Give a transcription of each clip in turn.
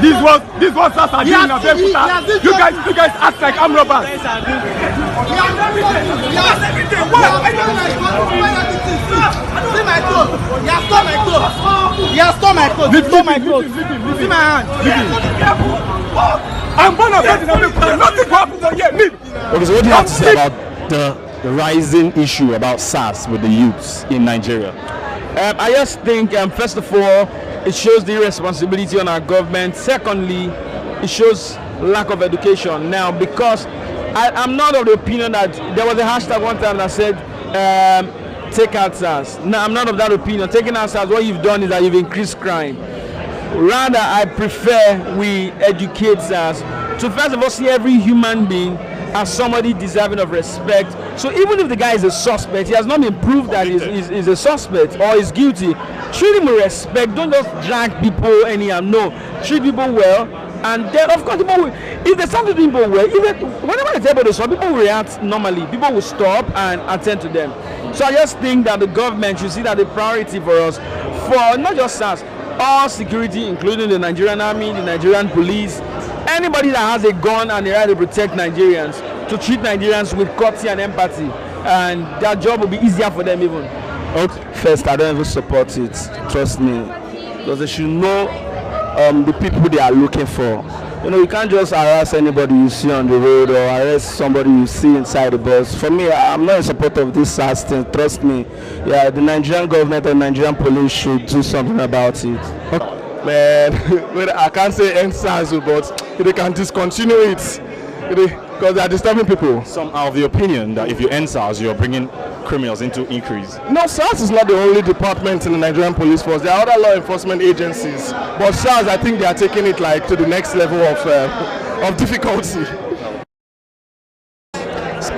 This was SARS are doing now. You guys act like I'm robbers. See my clothes. He has stolen my clothes. He has stolen my clothes. He stole my clothes. See my hand. I'm born of God. Nothing happens here. Me. Okay, so what do you have to say about the rising issue about SARS with the youths in Nigeria? I just think, first of all, it shows the irresponsibility on our government. Secondly, it shows lack of education. Now, because I'm not of the opinion that there was a hashtag one time that said, take out SARS. No, I'm not of that opinion. Taking out SARS, what you've done is that you've increased crime. Rather, I prefer we educate SARS to first of all see every human being as somebody deserving of respect. So even if the guy is a suspect, he has not been proved that he's a suspect or is guilty, treat him with respect. Don't just drag people anyhow. No, treat people well. And then, of course, people will, if they start treating people well, whenever they tell people to stop, people will react normally. People will stop and attend to them. So I just think that the government should see that the priority for us, for not just SARS, all security, including the Nigerian army, the Nigerian police, anybody that has a gun and the right to protect Nigerians, to treat Nigerians with courtesy and empathy, and that job will be easier for them even. First, I don't even support it, trust me, because they should know the people they are looking for. You know, you can't just harass anybody you see on the road or arrest somebody you see inside the bus. For me, I'm not in support of this SARS thing, trust me. Yeah, the Nigerian government and Nigerian police should do something about it. Man, I can't say end SARS, but they can discontinue it because they are disturbing people. Some are of the opinion that if you end SARS, you're bringing criminals into increase. No, SARS is not the only department in the Nigerian police force. There are other law enforcement agencies, but SARS, I think they are taking it like to the next level of difficulty.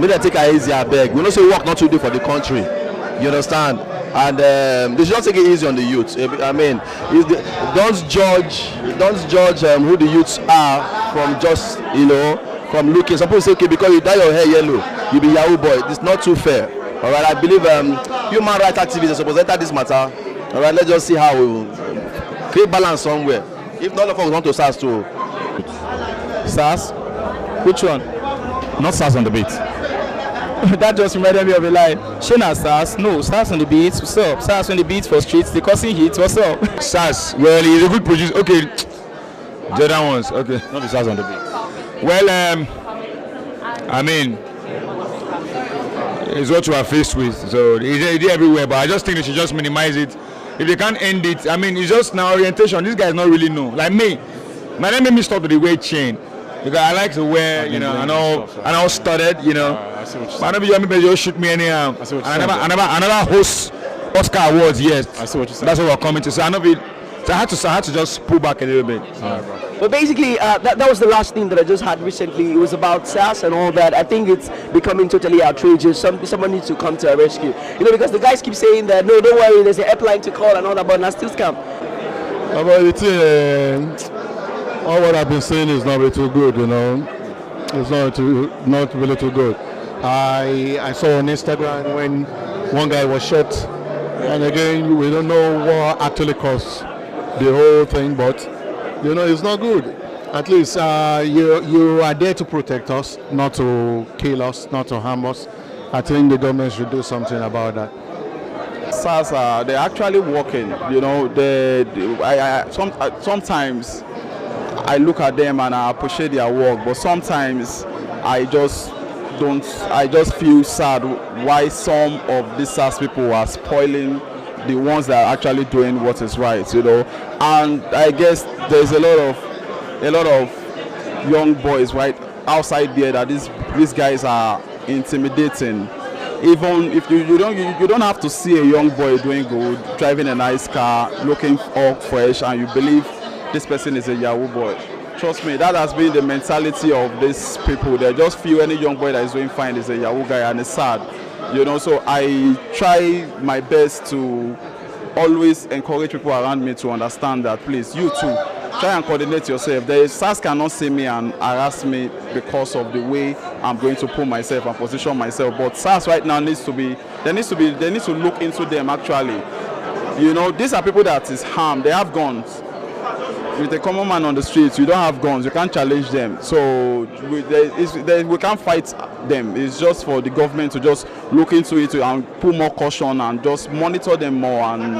Maybe I take it easy, I beg. We don't say work not to do for the country. You understand? And they should not take it easy on the youth. I mean, don't judge who the youths are from just, from looking. Some people say, okay, because you dye your hair yellow, you be Yahoo boy. It's not too fair. All right, I believe human rights activists are supposed to enter this matter. All right, let's just see how we will create balance somewhere. If none of us want to SARS too. SARS? Which one? Not SARS on the beat. That just reminded me of a lie. Shana SARS? No, SARS on the beat. What's up? SARS on the beat for streets. The causing hits. What's up? SARS. Well, he's a good producer. Okay. The other ones. Okay. Not the SARS on the beat. Well, I mean, it's what you are faced with. So it's everywhere. But I just think they should just minimize it. If they can't end it, I mean, it's just now orientation. These guys don't really know. Like me, my name made me stop with the weight chain. Because I like to wear, and all studded, I see what you're saying. I know maybe you'll shoot me anyhow. I see what you're saying. I never host Oscar Awards yet. I see what you're saying. That's what we're coming to. So I had to just pull back a little bit. But basically, that was the last thing that I just had recently. It was about SARS and all that. I think it's becoming totally outrageous. Someone needs to come to our rescue. Because the guys keep saying that, no, don't worry, there's an helpline to call and all that, but now still scam. All what I've been saying is not really too good, It's not really too good. I saw on Instagram when one guy was shot, and again, we don't know what actually caused the whole thing, but it's not good. At least you are there to protect us, not to kill us, not to harm us. I think the government should do something about that. SARS, they're actually working. Sometimes I look at them and I appreciate their work, but sometimes I just feel sad why some of these SARS people are spoiling the ones that are actually doing what is right, And I guess there's a lot of young boys right outside there that these guys are intimidating. Even if you don't have to see a young boy doing good, driving a nice car, looking all fresh, and you believe this person is a Yahoo boy. Trust me, that has been the mentality of these people. They just feel any young boy that is doing fine is a Yahoo guy, and it's sad. So I try my best to always encourage people around me to understand that, please, you too, try and coordinate yourself. SARS cannot see me and harass me because of the way I'm going to put myself and position myself. But SARS right now they need to look into them actually. These are people that is harmed. They have guns. with a common man on the streets, you don't have guns, you can't challenge them. So we can't fight them. It's just for the government to just look into it and put more caution and just monitor them more and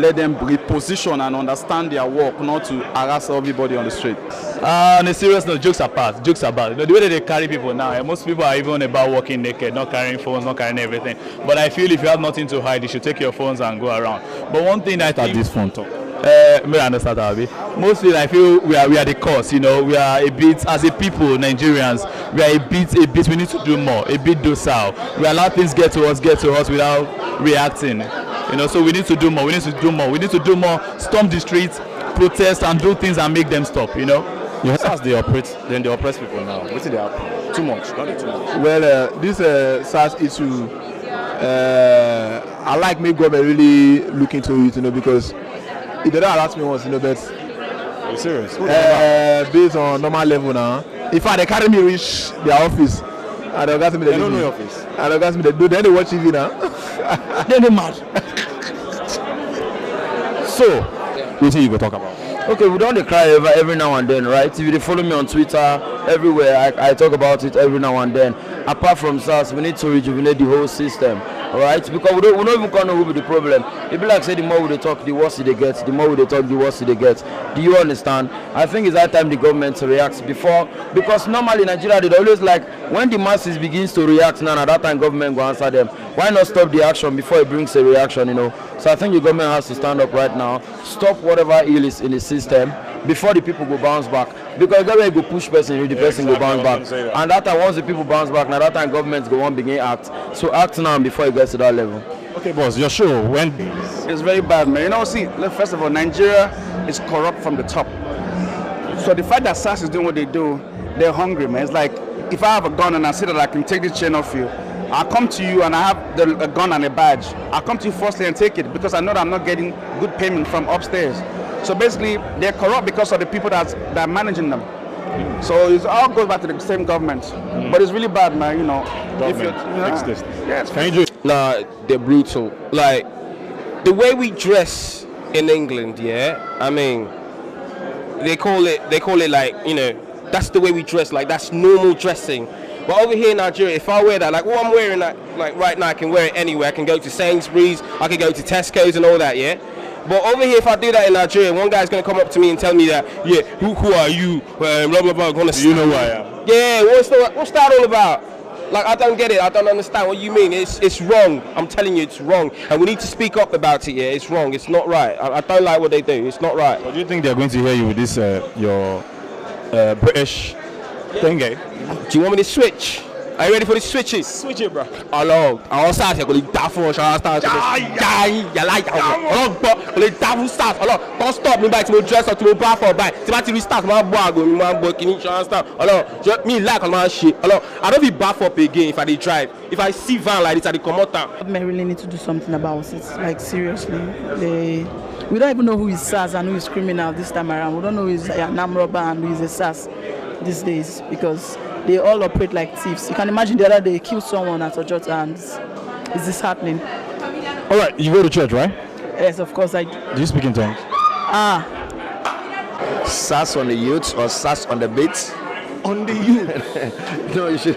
let them reposition and understand their work, not to harass everybody on the street. On a serious note, jokes apart, you know, the way that they carry people now, most people are even about walking naked, not carrying phones, not carrying everything. But I feel if you have nothing to hide, you should take your phones and go around. But one thing I think this phone talk. may I understand that, mostly I feel we are the cause, you know, we are a bit, as a people, Nigerians, we are a bit, we need to do more, a bit docile. We allow things get to us without reacting, you know, so we need to do more, we need to do more, storm the streets, protest and do things and make them stop, you know. Yes, as they operate, then they oppress people now. What is they happen? Too much, not too much. Well, this SARS issue, I like make government really look into it, you know, because it didn't harass me once, you know, but are you serious? Based on normal level now. In fact, they carry me reach their office, and they ask me they don't know your office. And they ask me then they watch TV now. Then they mad. So, what do you go talk about? Okay, we don't cry every now and then, right? If you follow me on Twitter, everywhere, I talk about it every now and then. Apart from SARS, we need to rejuvenate the whole system, all right? Because we don't even know who be the problem. It be like say the more we talk, the worse they get. The more we talk, the worse they get. Do you understand? I think it's that time the government reacts before, because normally in Nigeria they always like when the masses begins to react now, at that time government will answer them. Why not stop the action before it brings a reaction, you know? So I think the government has to stand up right now, stop whatever ill is in the system before the people go bounce back. Because the government go push person, the person go bounce back. And that time once the people bounce back, now that time government go on begin act. So act now before it gets to that level. Okay, boss, you're sure when? It's very bad, man. You know, see, first of all, Nigeria is corrupt from the top. So the fact that SARS is doing what they do, they're hungry, man. It's like if I have a gun and I say that I can take this chain off you, I come to you and I have a gun and a badge. I come to you firstly and take it because I know that I'm not getting good payment from upstairs. So basically, they're corrupt because of the people that are managing them. So it all goes back to the same government. But it's really bad, man, you know. Nah, they're brutal. Like, the way we dress in England, yeah, I mean, they call it like, you know, that's the way we dress, like that's normal dressing. But over here in Nigeria, if I wear that, like what I'm wearing, like right now, I can wear it anywhere. I can go to Sainsbury's, I can go to Tesco's and all that, yeah. But over here, if I do that in Nigeria, one guy's gonna come up to me and tell me that, yeah, who are you? Blah blah blah. Gonna you know who I am? Yeah, what's that all about? Like I don't get it. I don't understand what you mean. It's wrong. I'm telling you, it's wrong, and we need to speak up about it. Yeah, it's wrong. It's not right. I don't like what they do. It's not right. What do you think they're going to hear you with this your British thing? Do you want me to switch? Are you ready for the switches? Switch it, bro. Hello. I want start here. Don't stop me by to dress up to my bar for buy. To restart my boy, can you understand? Hello. Me like on my shit. Hello. I don't be back up again if I drive. If I see van like this, I come out. Government really need to do something about it. Like seriously, we don't even know who is SARS and who is criminal this time around. We don't know who is an armed robber and who is a SARS these days because they all operate like thieves. You can imagine the other day killed someone at Ojota and is this happening? All right, you go to church, right? Yes, of course I do. Do you speak in tongues? SARS on the youth or SARS on the beat? On the youth? No, you should.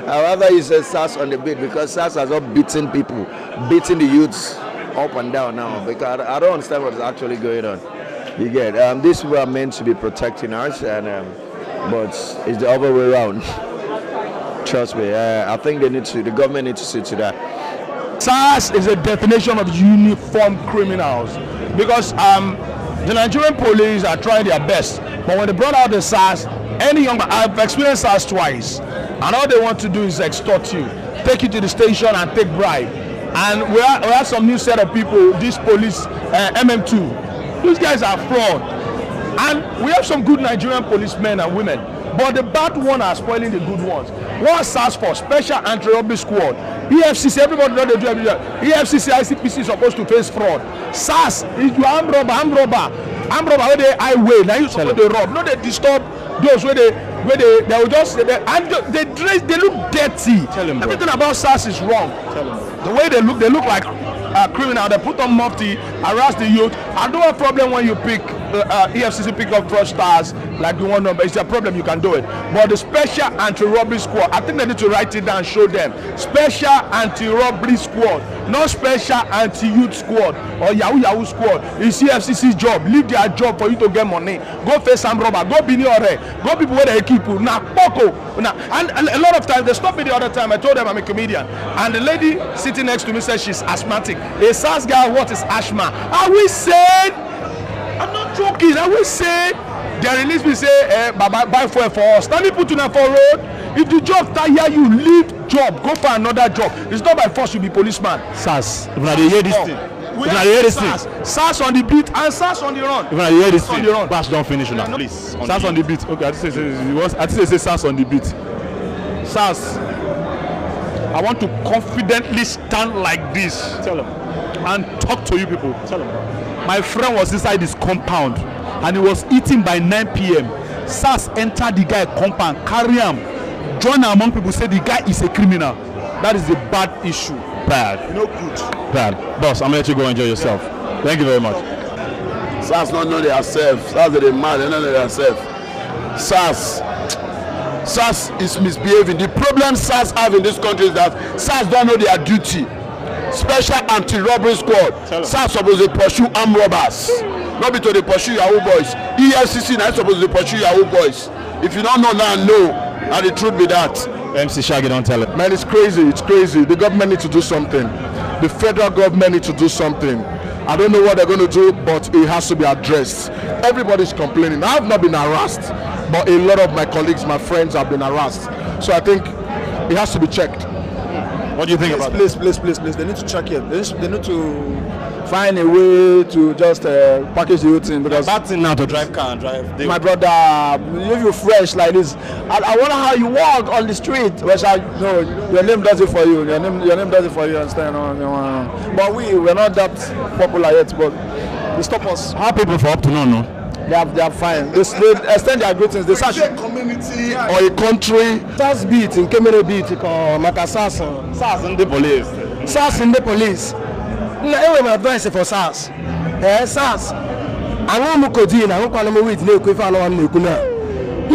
However, you say SARS on the beat because SARS has not beaten people, beating the youths up and down now. Because I don't understand what is actually going on. You get these people are meant to be protecting us, and but it's the other way around. Trust me. I think the government needs to see to that. SARS is a definition of uniform criminals because the Nigerian police are trying their best, but when they brought out the SARS, I've experienced SARS twice, and all they want to do is extort you, take you to the station and take bribe. And we have some new set of people, this police, MM2. These guys are fraud. And we have some good Nigerian policemen and women, but the bad ones are spoiling the good ones. One SARS for Special Anti Robbery Squad. EFCC, everybody know they do everything. EFCC, ICPC is supposed to face fraud. SARS is your armed robber where they highway. Now you supposed to rob. No, they disturb those where they will just they dress, they look dirty. Everything about SARS is wrong. The way they look like a criminal. They put on mufti, harass the youth. I don't have a problem when you pick EFCC pick up fraudsters like the one number. It's a problem, you can do it. But the Special Anti Robbery Squad, I think they need to write it down and show them. Special Anti Robbery Squad, not Special Anti Youth Squad or Yahoo Squad. It's EFCC's job. Leave their job for you to get money. Go face some robber. Go Bini Ore. Go people where they keep you. Now, Poco. And a lot of times they stopped me the other time. I told them I'm a comedian, and the lady sitting next to me said she's asthmatic. A SARS guy, what is asthma? Are we saying? I'm not joking. Are we saying? They release me say, buy fuel for us. Let me put you on for road. If the job tire you, leave job. Go for another job. It's not by force you be policeman. SARS. If I hear this thing. If I hear this thing. SARS on the beat and SARS on the run. If I hear this thing, Bash don't finish now. Please. SARS on the beat. Okay, I think say SARS on the beat. SARS. I want to confidently stand like this. Tell them. And talk to you people. Tell them. My friend was inside his compound and he was eating by 9 p.m. SARS entered the guy compound, carry him, join among people, say the guy is a criminal. That is a bad issue. Bad. No good. Bad. Boss, I'm going to let you go enjoy yourself. Thank you very much. SARS don't know themselves. SARS are the mad, they don't know themselves. SARS is misbehaving. The problem SARS have in this country is that SARS don't know their duty. Special Anti Robbery Squad. SARS supposed to pursue armed robbers. Not be to they pursue Yahoo boys. EFCC now supposed to pursue Yahoo boys. If you don't know now, no. And the truth be that. MC Shaggy, don't tell it. Man, it's crazy. It's crazy. The government needs to do something. The federal government needs to do something. I don't know what they're going to do, but it has to be addressed. Everybody's complaining. I have not been harassed, but a lot of my colleagues, my friends have been harassed. So I think it has to be checked. What do you think about that? Please. They need to check it. They need to find a way to just package the whole thing. Because bad thing now to drive car and drive. My brother, if you fresh like this, I wonder how you walk on the street. No, your name does it for you. Your name does it for you. Understand? But we're not that popular yet. But they stop us. How people for up to no? They are fine. They extend their greetings. They search a community or a country. SARS beat in Kemere beat Maka SARS. SARS in the police. SARS in the police. Now, my advice for SARS. SARS. I want to codeine. I want to know with no quiff. I know you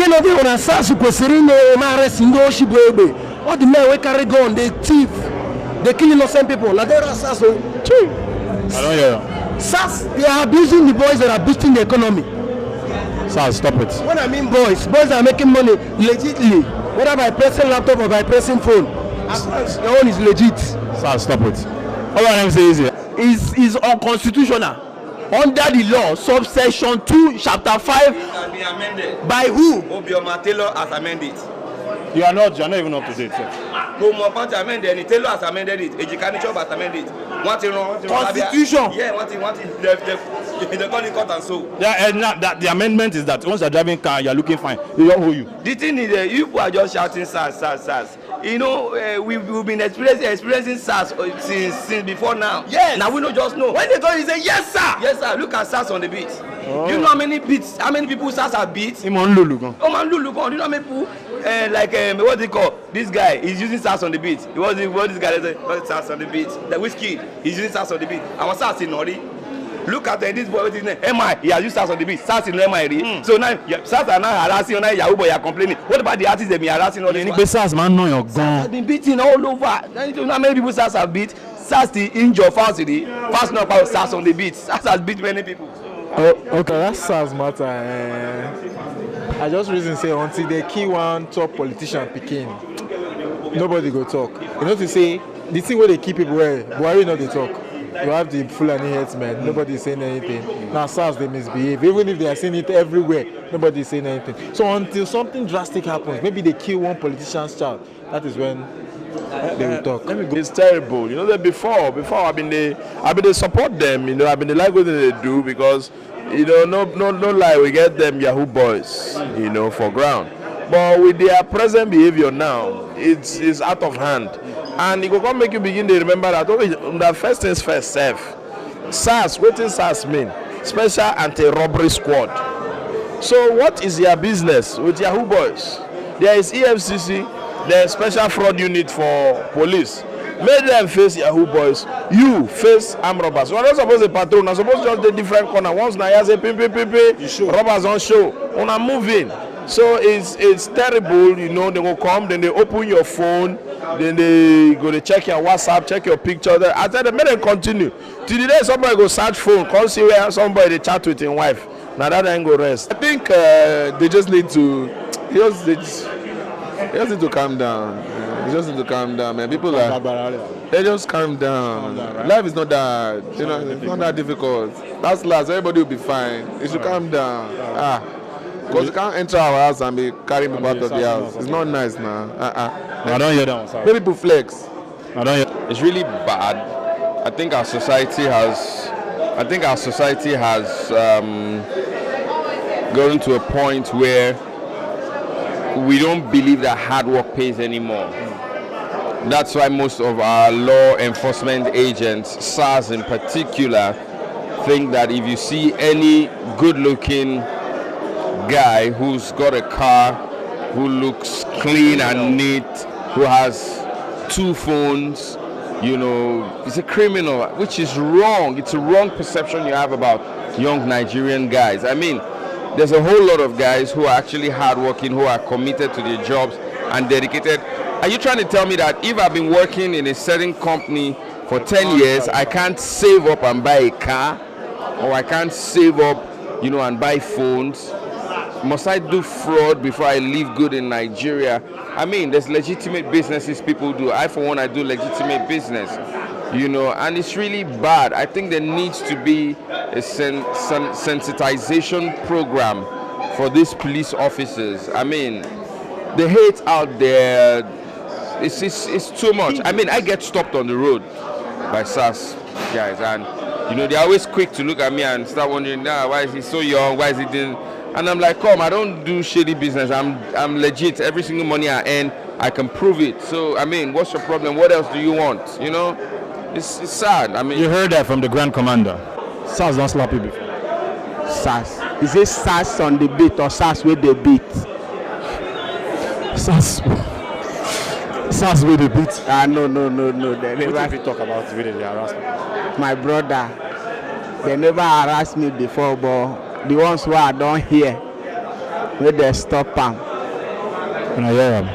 know they want SARS who was sitting there. My arrest in the ocean, baby. All the men we carry gun, they thief. They kill innocent people. Now they are SARS. I don't hear. SARS. They are abusing the boys that are boosting the economy. SARS, stop it. When I mean boys are making money legitly, whether by pressing laptop or by pressing phone. Your own is legit. SARS, stop it. All I am saying is unconstitutional under the law, subsection 2, chapter 5. Can be amended. By who? Obioma Taylor has amended it. You're not even up to date, sir. Amended it. Taylor has amended it. Ejikani Chop has amended it. Constitution. Yeah, they call it court and so. The amendment is that once you're driving car, you're looking fine. They don't hold you. The thing is, you people are just shouting SARS. You know, we've been experiencing SARS since before now. Yes. Now we don't just know. When they go, you say yes, sir. Yes, sir. Look at SARS on the beat. Oh. Do you know how many people SARS have beat? Oh man, Lulu. Do you know how many people? What they call this guy? He's using SARS on the beat. What this guy is SARS on the beat? The whiskey. He's using SARS on the beat. I was SARS in Nori. Look at this boy with his name. MI. He has used SARS on the beat. SARS in MI. So now SARS are now harassing. Now Yahoo boy are complaining. What about the artists they be harassing all this? SARS man, no, you're gone. SARS has been beating all over. You know how many people SARS have beat? SARS the injure fast not about SARS on the beat. SARS has beat many people. Okay, that's SARS matter. I just reason say until they kill one top politician Peking, nobody go talk. You know to say the thing where they keep people where Buhari not they talk. You have the Fulani headsmen, nobody is saying anything. Now SARS they misbehave. Even if they are saying it everywhere, nobody is saying anything. So until something drastic happens, maybe they kill one politician's child, that is when they will talk. It's terrible. You know that before I've been they support them, you know, I've been they like what they do because you know no lie, we get them Yahoo boys, you know, for ground. But with their present behavior now, it's out of hand. And it will come make you begin to remember that the first things first, SARS, what does SARS mean? Special Anti Robbery Squad. So what is their business with Yahoo boys? There is EFCC, there is Special Fraud Unit for police. Make them face Yahoo boys. You face armed robbers. We're not supposed to patrol. We're supposed to just the different corner. Once Naijas say pim, robbers on show. On a moving. So it's terrible. You know, they will come, then they open your phone, then they go to check your WhatsApp, check your picture. I tell them, make them continue. Till the day somebody go search phone, come see where somebody they chat with his wife. Now that ain't go rest. I think they just need to. They just need to calm down. They just need to calm down, man. People are. They just calm down. Right? Life is not that. You know, it's not that difficult. That's last. Everybody will be fine. They should calm down. Because you can't enter our house and be carrying people out of the house. It's not nice now. I don't hear that one. Sorry. Maybe people flex. I don't hear. It's really bad. I think our society has. Gotten to a point where we don't believe that hard work pays anymore. That's why most of our law enforcement agents, SARS in particular, think that if you see any good-looking guy who's got a car, who looks clean and neat, who has 2 phones, you know, he's a criminal, which is wrong. It's a wrong perception you have about young Nigerian guys. I mean, there's a whole lot of guys who are actually hardworking, who are committed to their jobs and dedicated. Are you trying to tell me that if I've been working in a certain company for 10 years, I can't save up and buy a car, or I can't save up, you know, and buy phones? Must I do fraud before I live good in Nigeria? I mean, there's legitimate businesses people do. I, for one, I do legitimate business, you know, and it's really bad. I think there needs to be a sensitization program for these police officers. I mean, the hate out there, it's too much. I mean, I get stopped on the road by SARS guys, and, you know, they're always quick to look at me and start wondering, why is he so young? Why is he doing? And I'm like, come, I don't do shady business. I'm legit. Every single money I earn, I can prove it. So, I mean, what's your problem? What else do you want? You know, it's sad. I mean, you heard that from the Grand Commander. SARS don't slap you before. SARS. Is it SARS on the beat or SARS with the beat? SARS with the beat. No. They What never if we talk about really the harassment? My brother, they never harassed me before, but the ones who I don't hear, where they stop them. And I hear them.